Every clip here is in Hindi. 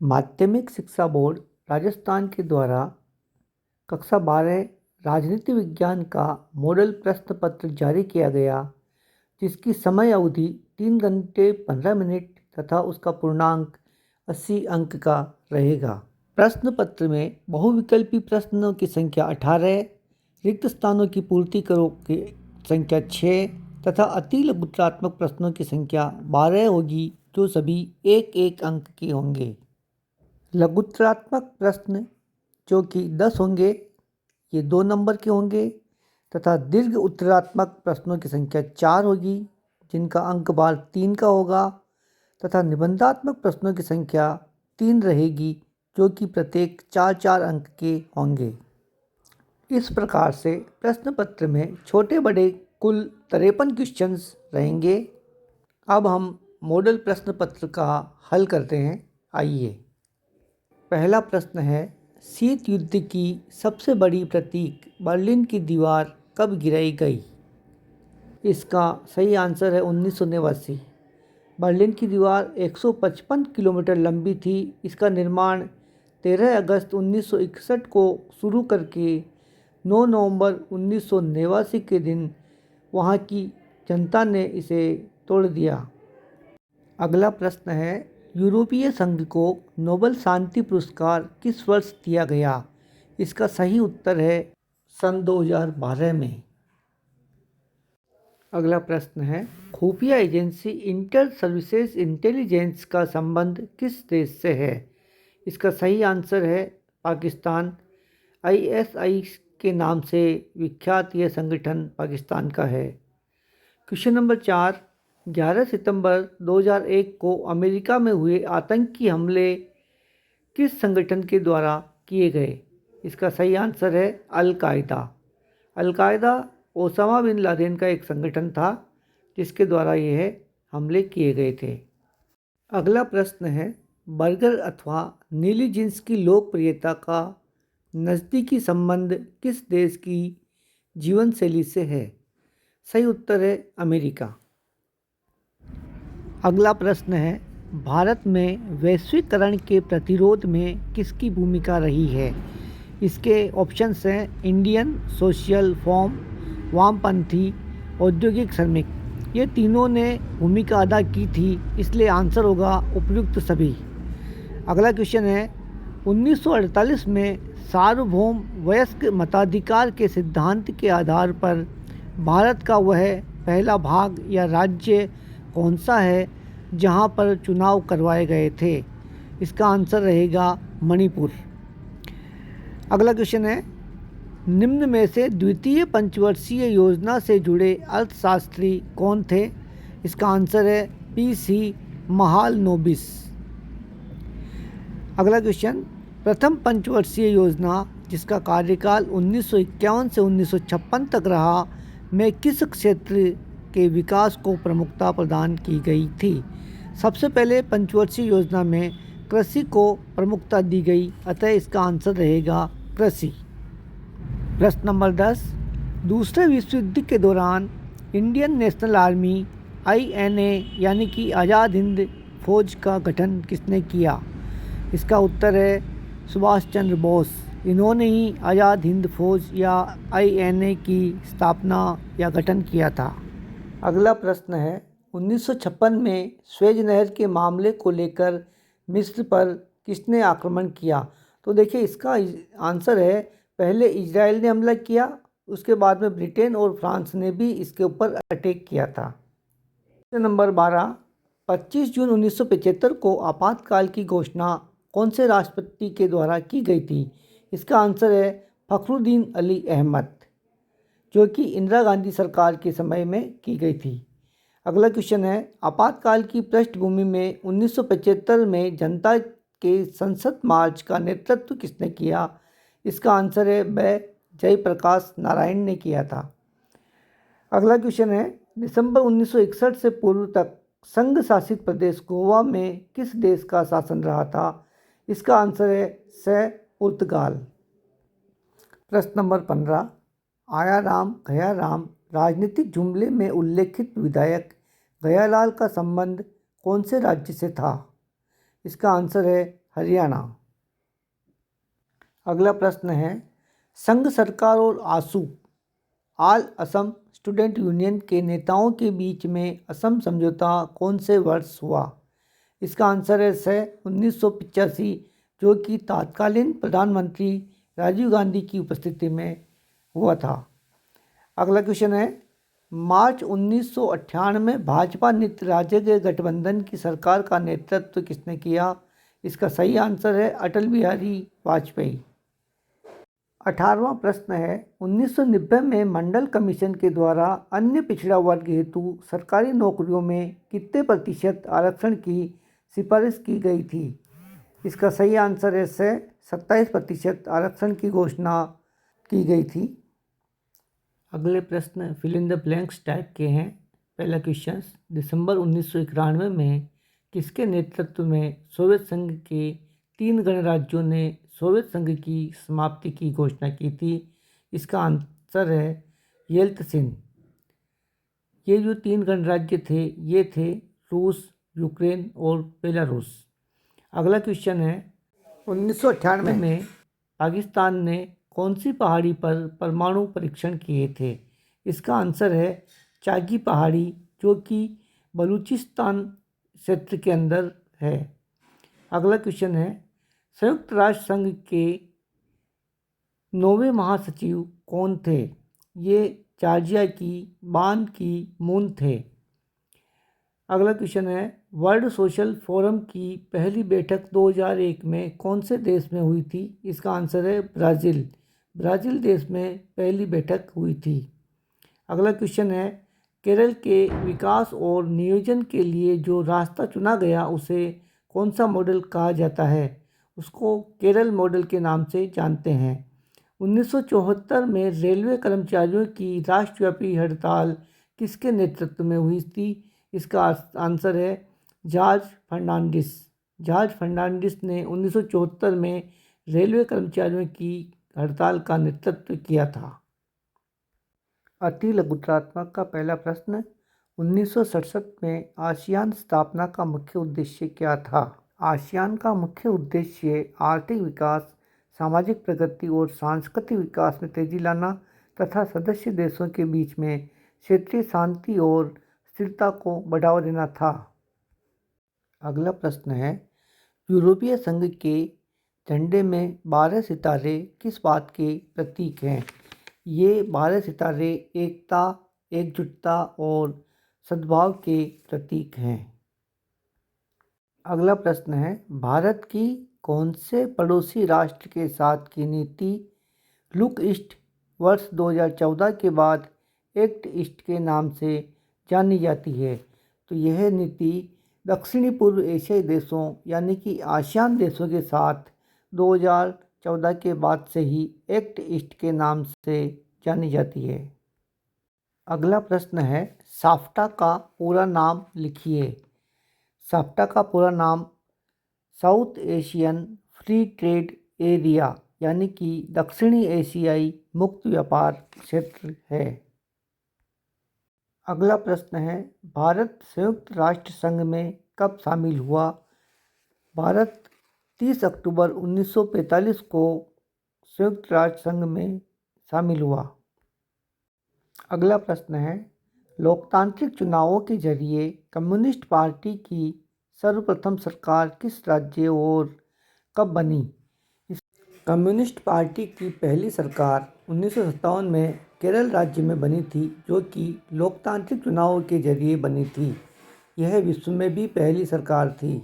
माध्यमिक शिक्षा बोर्ड राजस्थान के द्वारा कक्षा 12 राजनीति विज्ञान का मॉडल प्रश्न पत्र जारी किया गया, जिसकी समय अवधि 3 घंटे 15 मिनट तथा उसका पूर्णांक 80 अंक का रहेगा। प्रश्न पत्र में बहुविकल्पी प्रश्नों की संख्या 18, रिक्त स्थानों की पूर्ति करो की संख्या 6 तथा अति लघुत्रात्मक प्रश्नों की संख्या 12 होगी, जो सभी 1-1 अंक के होंगे। लघुत्रात्मक प्रश्न जो कि 10 होंगे, ये 2 नंबर के होंगे तथा दीर्घ उत्तरात्मक प्रश्नों की संख्या 4 होगी, जिनका अंक भार 3 का होगा तथा निबंधात्मक प्रश्नों की संख्या 3 रहेगी, जो कि प्रत्येक 4-4 अंक के होंगे। इस प्रकार से प्रश्न पत्र में छोटे बड़े कुल 53 क्वेश्चंस रहेंगे। अब हम मॉडल प्रश्न पत्र का हल करते हैं। आइए। पहला प्रश्न है, शीत युद्ध की सबसे बड़ी प्रतीक बर्लिन की दीवार कब गिराई गई? इसका सही आंसर है 1989। बर्लिन की दीवार 155 किलोमीटर लंबी थी। इसका निर्माण 13 अगस्त 1961 को शुरू करके 9 नवंबर 1989 के दिन वहाँ की जनता ने इसे तोड़ दिया। अगला प्रश्न है, यूरोपीय संघ को नोबेल शांति पुरस्कार किस वर्ष दिया गया? इसका सही उत्तर है सन 2012 में। अगला प्रश्न है, खुफिया एजेंसी इंटर सर्विसेज इंटेलिजेंस का संबंध किस देश से है? इसका सही आंसर है पाकिस्तान। ISI के नाम से विख्यात यह संगठन पाकिस्तान का है। क्वेश्चन नंबर 4, 11 सितंबर 2001 को अमेरिका में हुए आतंकी हमले किस संगठन के द्वारा किए गए? इसका सही आंसर है al Qaeda. Al Qaeda Osama bin Laden का एक संगठन था, जिसके द्वारा यह हमले किए गए थे। अगला प्रश्न है, बर्गर अथवा नीली जींस की लोकप्रियता का नज़दीकी संबंध किस देश की जीवन शैली से है? सही उत्तर है अमेरिका। अगला प्रश्न है, भारत में वैश्वीकरण के प्रतिरोध में किसकी भूमिका रही है? इसके ऑप्शंस हैं इंडियन सोशल फॉर्म, वामपंथी, औद्योगिक श्रमिक। ये तीनों ने भूमिका अदा की थी, इसलिए आंसर होगा उपयुक्त सभी। अगला क्वेश्चन है, 1948 में सार्वभौम वयस्क मताधिकार के सिद्धांत के आधार पर भारत का वह पहला भाग या राज्य कौन सा है जहां पर चुनाव करवाए गए थे? इसका आंसर रहेगा मणिपुर। अगला क्वेश्चन है, निम्न में से द्वितीय पंचवर्षीय योजना से जुड़े अर्थशास्त्री कौन थे? इसका आंसर है PC महालनोबिस। अगला क्वेश्चन, प्रथम पंचवर्षीय योजना जिसका कार्यकाल 1951 से 1956 तक रहा, में किस क्षेत्र के विकास को प्रमुखता प्रदान की गई थी? सबसे पहले पंचवर्षीय योजना में कृषि को प्रमुखता दी गई, अतः इसका आंसर रहेगा कृषि। प्रश्न नंबर 10, दूसरे विश्व युद्ध के दौरान इंडियन नेशनल आर्मी INA यानी कि आज़ाद हिंद फौज का गठन किसने किया? इसका उत्तर है सुभाष चंद्र बोस। इन्होंने ही आज़ाद हिंद फौज या INA की स्थापना या गठन किया था। अगला प्रश्न है, 1956 में स्वेज नहर के मामले को लेकर मिस्र पर किसने आक्रमण किया? तो देखिए, इसका आंसर है पहले इजराइल ने हमला किया, उसके बाद में ब्रिटेन और फ्रांस ने भी इसके ऊपर अटैक किया था। नंबर 12, 25 जून 1975 को आपातकाल की घोषणा कौन से राष्ट्रपति के द्वारा की गई थी? इसका आंसर है फखरुद्दीन अली अहमद, जो कि इंदिरा गांधी सरकार के समय में की गई थी। अगला क्वेश्चन है, आपातकाल की पृष्ठभूमि में 1975 में जनता के संसद मार्च का नेतृत्व किसने किया? इसका आंसर है वह जयप्रकाश नारायण ने किया था। अगला क्वेश्चन है, दिसंबर 1961 से पूर्व तक संघ शासित प्रदेश गोवा में किस देश का शासन रहा था? इसका आंसर है पुर्तगाल। प्रश्न नंबर 15, आया राम गया राम राजनीतिक जुमले में उल्लेखित विधायक गयालाल का संबंध कौन से राज्य से था? इसका आंसर है हरियाणा। अगला प्रश्न है, संघ सरकार और आसू ऑल असम स्टूडेंट यूनियन के नेताओं के बीच में असम समझौता कौन से वर्ष हुआ? इसका आंसर है 1985, जो कि तत्कालीन प्रधानमंत्री राजीव गांधी की उपस्थिति में हुआ था। अगला क्वेश्चन है, मार्च 1998 में भाजपा नित्य राज्य गठबंधन की सरकार का नेतृत्व किसने किया? इसका सही आंसर है अटल बिहारी वाजपेयी। 18वां प्रश्न है, 1990 में मंडल कमीशन के द्वारा अन्य पिछड़ा वर्ग हेतु सरकारी नौकरियों में कितने प्रतिशत आरक्षण की सिफारिश की गई थी? इसका सही आंसर है 27% आरक्षण की घोषणा की गई थी। अगले प्रश्न fill in the blanks type के हैं। पहला क्वेश्चन, दिसंबर 1991 में किसके नेतृत्व में सोवियत संघ के 3 गणराज्यों ने सोवियत संघ की समाप्ति की घोषणा की थी? इसका आंसर है येल्तसिन। ये जो 3 गणराज्य थे ये थे रूस, यूक्रेन और बेलारूस। अगला क्वेश्चन है, 1998 में पाकिस्तान ने कौन सी पहाड़ी पर परमाणु परीक्षण किए थे? इसका आंसर है चागी पहाड़ी, जो कि बलूचिस्तान क्षेत्र के अंदर है। अगला क्वेश्चन है, संयुक्त राष्ट्र संघ के 9वें महासचिव कौन थे? ये जॉर्जिया की बान की मून थे। अगला क्वेश्चन है, वर्ल्ड सोशल फोरम की पहली बैठक 2001 में कौन से देश में हुई थी? इसका आंसर है ब्राज़ील। ब्राज़ील देश में पहली बैठक हुई थी। अगला क्वेश्चन है, केरल के विकास और नियोजन के लिए जो रास्ता चुना गया उसे कौन सा मॉडल कहा जाता है? उसको केरल मॉडल के नाम से जानते हैं। 1974 में रेलवे कर्मचारियों की राष्ट्रव्यापी हड़ताल किसके नेतृत्व में हुई थी? इसका आंसर है जॉर्ज फर्नांडिस। जॉर्ज फर्नांडिस ने 1974 में रेलवे कर्मचारियों की हड़ताल का नेतृत्व किया था। अति लघुत्रात्मक का पहला प्रश्न, 1967 में आसियान स्थापना का मुख्य उद्देश्य क्या था? आसियान का मुख्य उद्देश्य आर्थिक विकास, सामाजिक प्रगति और सांस्कृतिक विकास में तेजी लाना तथा सदस्य देशों के बीच में क्षेत्रीय शांति और स्थिरता को बढ़ावा देना था। अगला प्रश्न है, यूरोपीय संघ के झंडे में 12 सितारे किस बात के प्रतीक हैं? ये 12 सितारे एकता, एकजुटता और सद्भाव के प्रतीक हैं। अगला प्रश्न है, भारत की कौन से पड़ोसी राष्ट्र के साथ की नीति लुक ईस्ट वर्ष 2014 के बाद एक्ट ईस्ट के नाम से जानी जाती है? तो यह नीति दक्षिणी पूर्व एशियाई देशों यानी कि आसियान देशों के साथ 2014 के बाद से ही एक्ट ईस्ट के नाम से जानी जाती है। अगला प्रश्न है, साफ्टा का पूरा नाम लिखिए। साफ्टा का पूरा नाम south Asian free trade area यानी कि दक्षिणी एशियाई मुक्त व्यापार क्षेत्र है। अगला प्रश्न है, भारत संयुक्त राष्ट्र संघ में कब शामिल हुआ? भारत 30 अक्टूबर 1945 को संयुक्त राष्ट्र संघ में शामिल हुआ। अगला प्रश्न है, लोकतांत्रिक चुनावों के जरिए कम्युनिस्ट पार्टी की सर्वप्रथम सरकार किस राज्य और कब बनी? कम्युनिस्ट पार्टी की पहली सरकार 1957 में केरल राज्य में बनी थी, जो कि लोकतांत्रिक चुनावों के जरिए बनी थी। यह विश्व में भी पहली सरकार थी।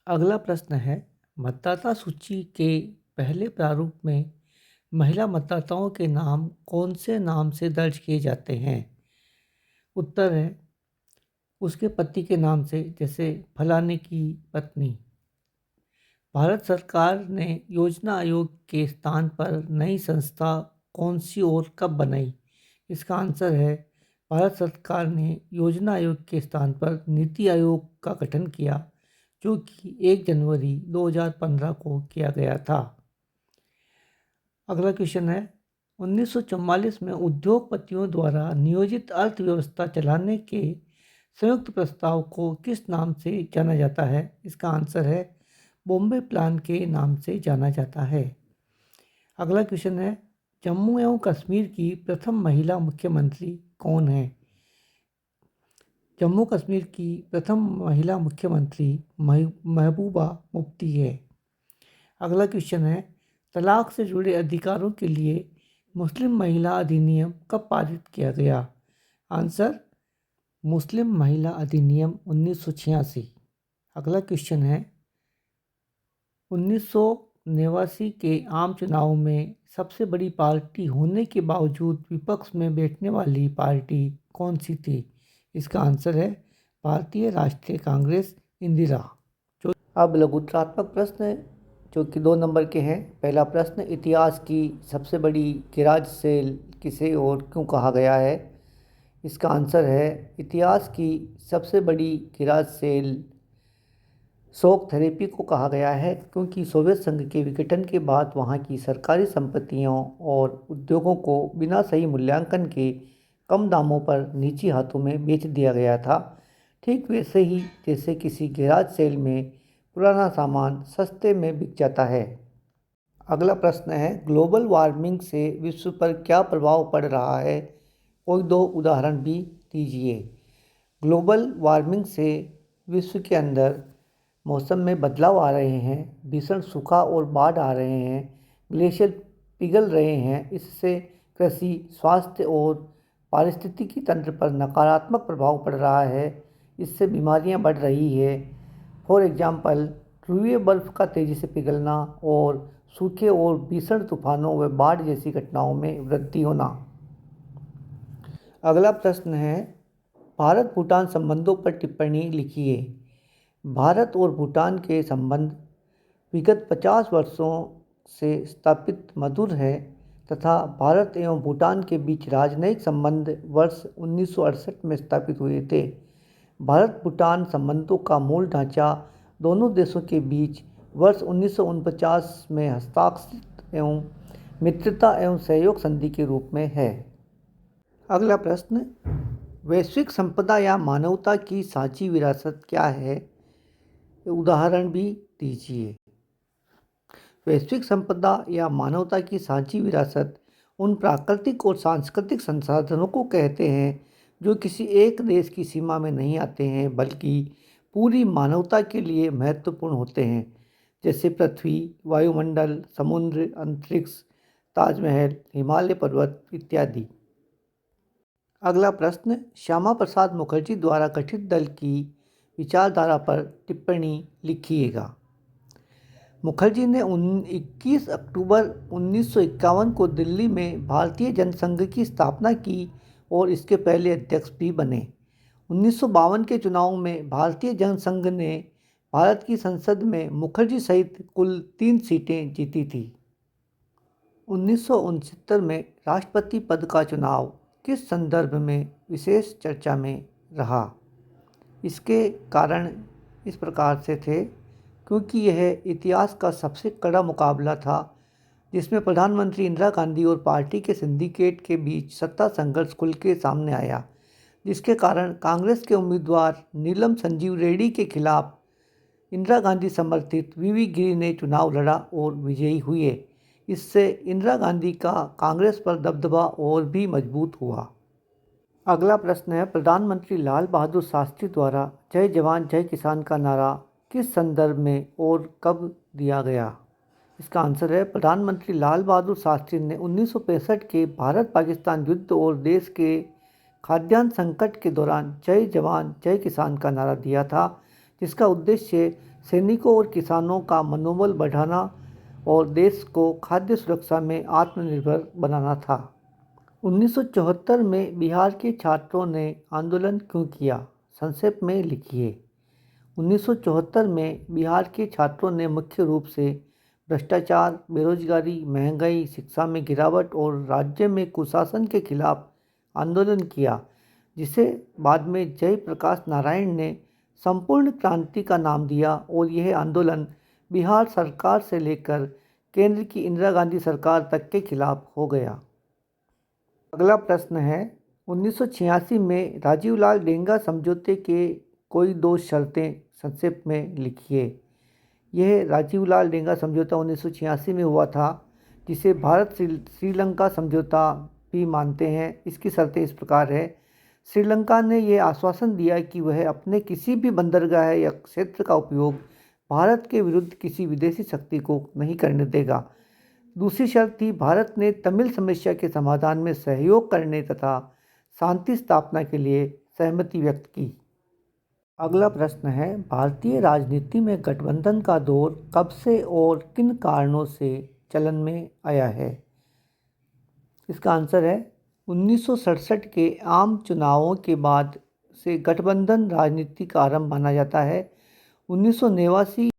अगला प्रश्न है, मतदाता सूची के पहले प्रारूप में महिला मतदाताओं के नाम कौन से नाम से दर्ज किए जाते हैं? उत्तर है उसके पति के नाम से, जैसे फलाने की पत्नी। भारत सरकार ने योजना आयोग के स्थान पर नई संस्था कौन सी और कब बनाई? इसका आंसर है भारत सरकार ने योजना आयोग के स्थान पर नीति आयोग का गठन किया, जो कि 1 जनवरी 2015 को किया गया था। अगला क्वेश्चन है, 1944 में उद्योगपतियों द्वारा नियोजित अर्थव्यवस्था चलाने के संयुक्त प्रस्ताव को किस नाम से जाना जाता है? इसका आंसर है बॉम्बे प्लान के नाम से जाना जाता है। अगला क्वेश्चन है, जम्मू एवं कश्मीर की प्रथम महिला मुख्यमंत्री कौन है? जम्मू कश्मीर की प्रथम महिला मुख्यमंत्री महबूबा मुफ्ती है। अगला क्वेश्चन है, तलाक से जुड़े अधिकारों के लिए मुस्लिम महिला अधिनियम कब पारित किया गया? आंसर, मुस्लिम महिला अधिनियम 1986। अगला क्वेश्चन है, 1989 के आम चुनाव में सबसे बड़ी पार्टी होने के बावजूद विपक्ष में बैठने वाली पार्टी कौन सी थी? इसका आंसर है भारतीय राष्ट्रीय कांग्रेस, इंदिरा। अब लघुत्रात्मक प्रश्न जो कि 2 नंबर के हैं। पहला प्रश्न, इतिहास की सबसे बड़ी गैराज सेल किसे और क्यों कहा गया है? इसका आंसर है, इतिहास की सबसे बड़ी गैराज सेल शॉक थेरेपी को कहा गया है, क्योंकि सोवियत संघ के विघटन के बाद वहाँ की सरकारी संपत्तियों और उद्योगों को बिना सही मूल्यांकन के कम दामों पर निजी हाथों में बेच दिया गया था। ठीक वैसे ही जैसे किसी गैराज सेल में पुराना सामान सस्ते में बिक जाता है। अगला प्रश्न है, ग्लोबल वार्मिंग से विश्व पर क्या प्रभाव पड़ रहा है? कोई 2 उदाहरण भी दीजिए। ग्लोबल वार्मिंग से विश्व के अंदर मौसम में बदलाव आ रहे हैं, भीषण सूखा और बाढ़ आ रहे हैं, ग्लेशियर पिघल रहे हैं। इससे कृषि, स्वास्थ्य और पारिस्थितिकी तंत्र पर नकारात्मक प्रभाव पड़ रहा है। इससे बीमारियां बढ़ रही है। फॉर एग्जाम्पल, ध्रुवीय बर्फ का तेजी से पिघलना और सूखे और भीषण तूफानों व बाढ़ जैसी घटनाओं में वृद्धि होना। अगला प्रश्न है, भारत भूटान संबंधों पर टिप्पणी लिखिए। भारत और भूटान के संबंध विगत 50 वर्षों से स्थापित मधुर है तथा भारत एवं भूटान के बीच राजनयिक संबंध वर्ष 1968 में स्थापित हुए थे। भारत भूटान संबंधों का मूल ढांचा दोनों देशों के बीच वर्ष 1949 में हस्ताक्षरित एवं मित्रता एवं सहयोग संधि के रूप में है। अगला प्रश्न, वैश्विक संपदा या मानवता की साझी विरासत क्या है? उदाहरण भी दीजिए। वैश्विक संपदा या मानवता की साझी विरासत उन प्राकृतिक और सांस्कृतिक संसाधनों को कहते हैं जो किसी एक देश की सीमा में नहीं आते हैं, बल्कि पूरी मानवता के लिए महत्वपूर्ण होते हैं, जैसे पृथ्वी, वायुमंडल, समुद्र, अंतरिक्ष, ताजमहल, हिमालय पर्वत इत्यादि। अगला प्रश्न, श्यामा प्रसाद मुखर्जी द्वारा गठित दल की विचारधारा पर टिप्पणी लिखिएगा। मुखर्जी ने 21 अक्टूबर 1951 को दिल्ली में भारतीय जनसंघ की स्थापना की और इसके पहले अध्यक्ष भी बने। 1952 के चुनाव में भारतीय जनसंघ ने भारत की संसद में मुखर्जी सहित कुल 3 सीटें जीती थी। 1969 में राष्ट्रपति पद का चुनाव किस संदर्भ में विशेष चर्चा में रहा? इसके कारण इस प्रकार से थे, क्योंकि यह इतिहास का सबसे कड़ा मुकाबला था, जिसमें प्रधानमंत्री इंदिरा गांधी और पार्टी के सिंडिकेट के बीच सत्ता संघर्ष खुल के सामने आया, जिसके कारण कांग्रेस के उम्मीदवार नीलम संजीव रेड्डी के खिलाफ इंदिरा गांधी समर्थित वीवी गिरी ने चुनाव लड़ा और विजयी हुए। इससे इंदिरा गांधी का कांग्रेस पर दबदबा और भी मजबूत हुआ। अगला प्रश्न है, प्रधानमंत्री लाल बहादुर शास्त्री द्वारा जय जवान जय किसान का नारा किस संदर्भ में और कब दिया गया? इसका आंसर है, प्रधानमंत्री लाल बहादुर शास्त्री ने 1965 के भारत पाकिस्तान युद्ध और देश के खाद्यान्न संकट के दौरान जय जवान जय किसान का नारा दिया था, जिसका उद्देश्य सैनिकों और किसानों का मनोबल बढ़ाना और देश को खाद्य सुरक्षा में आत्मनिर्भर बनाना था। 1974 में बिहार के छात्रों ने आंदोलन क्यों किया? संक्षेप में लिखिए। 1974 में बिहार के छात्रों ने मुख्य रूप से भ्रष्टाचार, बेरोजगारी, महंगाई, शिक्षा में गिरावट और राज्य में कुशासन के खिलाफ आंदोलन किया, जिसे बाद में जयप्रकाश नारायण ने संपूर्ण क्रांति का नाम दिया और यह आंदोलन बिहार सरकार से लेकर केंद्र की इंदिरा गांधी सरकार तक के खिलाफ हो गया। अगला प्रश्न है, 1986 में राजीव लाल डेंगा समझौते के कोई दो शर्तें संक्षेप में लिखिए। यह राजीव लाल डेंगा समझौता 1986 में हुआ था, जिसे भारत श्रीलंका समझौता भी मानते हैं। इसकी शर्तें इस प्रकार है। श्रीलंका ने यह आश्वासन दिया कि वह अपने किसी भी बंदरगाह या क्षेत्र का उपयोग भारत के विरुद्ध किसी विदेशी शक्ति को नहीं करने देगा। दूसरी शर्त थी, भारत ने तमिल समस्या के समाधान में सहयोग करने तथा शांति स्थापना के लिए सहमति व्यक्त की। अगला प्रश्न है, भारतीय राजनीति में गठबंधन का दौर कब से और किन कारणों से चलन में आया है? इसका आंसर है 1967 के आम चुनावों के बाद से गठबंधन राजनीति का आरंभ माना जाता है। 1989